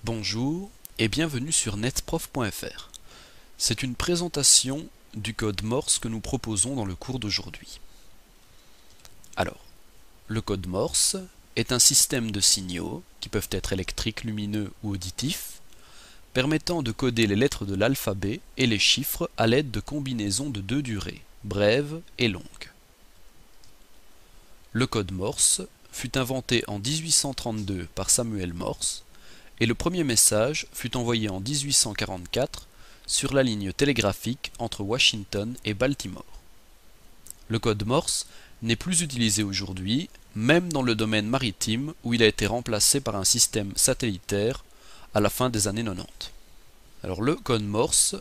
Bonjour et bienvenue sur netprof.fr. C'est une présentation du code Morse que nous proposons dans le cours d'aujourd'hui. Alors, le code Morse est un système de signaux, qui peuvent être électriques, lumineux ou auditifs, permettant de coder les lettres de l'alphabet et les chiffres à l'aide de combinaisons de deux durées, brèves et longues. Le code Morse fut inventé en 1832 par Samuel Morse, et le premier message fut envoyé en 1844 sur la ligne télégraphique entre Washington et Baltimore. Le code Morse n'est plus utilisé aujourd'hui, même dans le domaine maritime où il a été remplacé par un système satellitaire à la fin des années 90. Alors le code Morse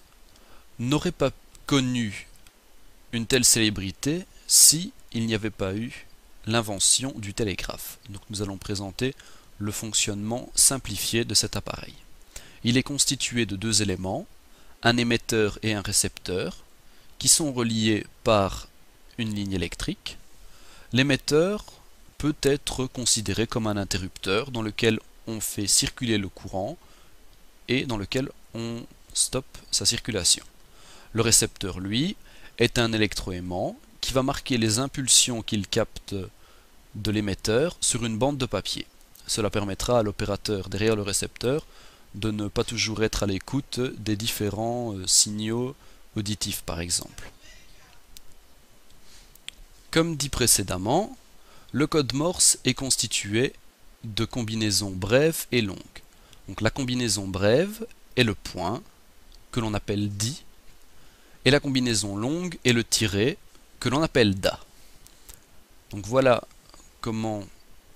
n'aurait pas connu une telle célébrité si il n'y avait pas eu l'invention du télégraphe. Donc nous allons présenter le fonctionnement simplifié de cet appareil. Il est constitué de deux éléments, un émetteur et un récepteur, qui sont reliés par une ligne électrique. L'émetteur peut être considéré comme un interrupteur dans lequel on fait circuler le courant et dans lequel on stoppe sa circulation. Le récepteur, lui, est un électroaimant qui va marquer les impulsions qu'il capte de l'émetteur sur une bande de papier. Cela permettra à l'opérateur derrière le récepteur de ne pas toujours être à l'écoute des différents signaux auditifs par exemple. Comme dit précédemment, le code Morse est constitué de combinaisons brèves et longues. Donc la combinaison brève est le point, que l'on appelle di, et la combinaison longue est le tiret, que l'on appelle da. Donc voilà comment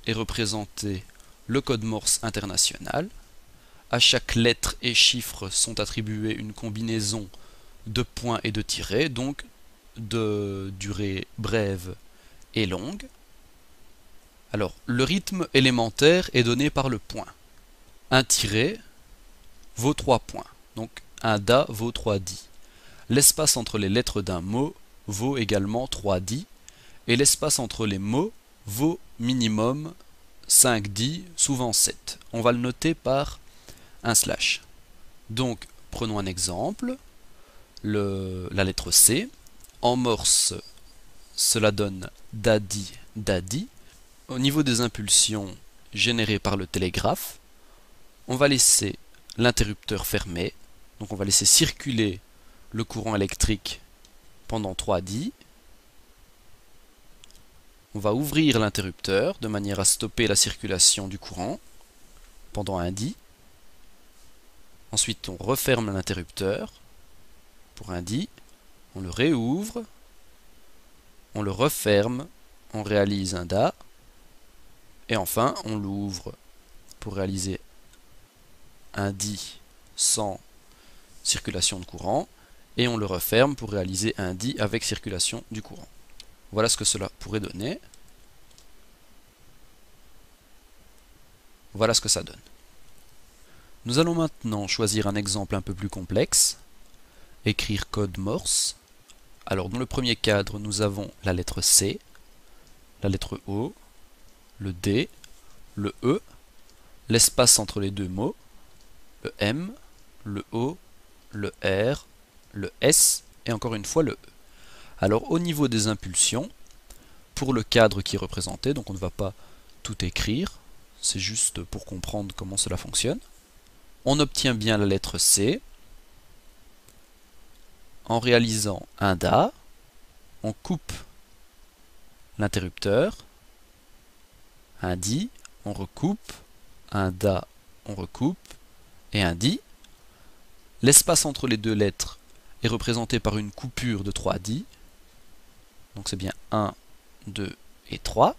est représenté le code Morse international. À chaque lettre et chiffre sont attribuées une combinaison de points et de tirets, donc de durée brève et longue. Alors, le rythme élémentaire est donné par le point. Un tiret vaut 3 points, donc un da vaut 3 di. L'espace entre les lettres d'un mot vaut également 3 di, et l'espace entre les mots vaut minimum 5 di, souvent 7. On va le noter par un slash. Donc, prenons un exemple, la lettre C. En morse, cela donne dadi, dadi. Au niveau des impulsions générées par le télégraphe, on va laisser l'interrupteur fermé. Donc, on va laisser circuler le courant électrique pendant 3 di. On va ouvrir l'interrupteur de manière à stopper la circulation du courant pendant 1 di. Ensuite, on referme l'interrupteur pour 1 di. On le réouvre. On le referme. On réalise un da. Et enfin, on l'ouvre pour réaliser un di sans circulation de courant. Et on le referme pour réaliser un di avec circulation du courant. Voilà ce que cela pourrait donner. Voilà ce que ça donne. Nous allons maintenant choisir un exemple un peu plus complexe. Écrire code Morse. Alors dans le premier cadre, nous avons la lettre C, la lettre O, le D, le E, l'espace entre les deux mots, le M, le O, le R, le S et encore une fois le E. Alors au niveau des impulsions, pour le cadre qui est représenté, donc on ne va pas tout écrire, c'est juste pour comprendre comment cela fonctionne. On obtient bien la lettre C en réalisant un da, on coupe l'interrupteur, un di, on recoupe, un da, on recoupe, et un di. L'espace entre les deux lettres est représenté par une coupure de 3 di. Donc c'est bien 1, 2 et 3.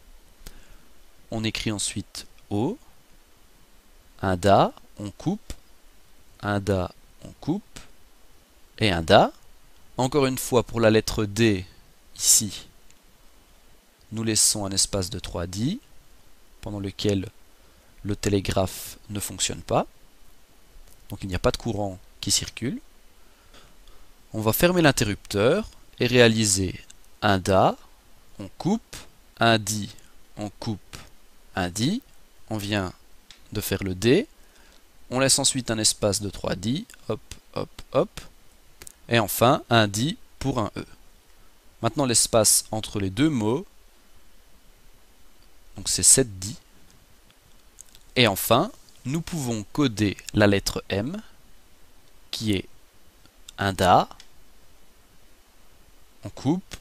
On écrit ensuite O, un da, on coupe, un da, on coupe, et un da. Encore une fois pour la lettre D, ici, nous laissons un espace de 3 di, pendant lequel le télégraphe ne fonctionne pas. Donc il n'y a pas de courant qui circule. On va fermer l'interrupteur et réaliser un da, on coupe, un di, on coupe, un di, on vient de faire le D, On laisse ensuite un espace de 3 dits, hop, hop, hop. Et enfin, un dit pour un E. Maintenant, l'espace entre les deux mots, donc c'est 7 dits. Et enfin, nous pouvons coder la lettre M, qui est un DA, on coupe,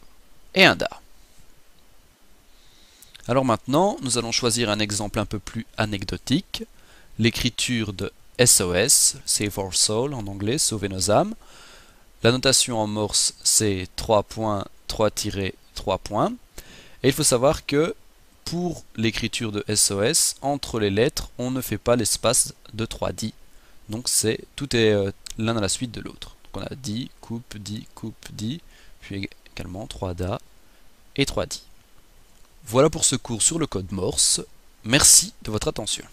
et un DA. Alors maintenant, nous allons choisir un exemple un peu plus anecdotique, l'écriture de SOS, Save Our Soul en anglais, Sauver nos âmes. La notation en morse, c'est 3 points, 3-3 points. Et il faut savoir que pour l'écriture de SOS, entre les lettres, on ne fait pas l'espace de 3 dits. Donc tout est l'un à la suite de l'autre. Donc on a dit, coupe, dit, puis également 3 DA et 3 dits. Voilà pour ce cours sur le code Morse. Merci de votre attention.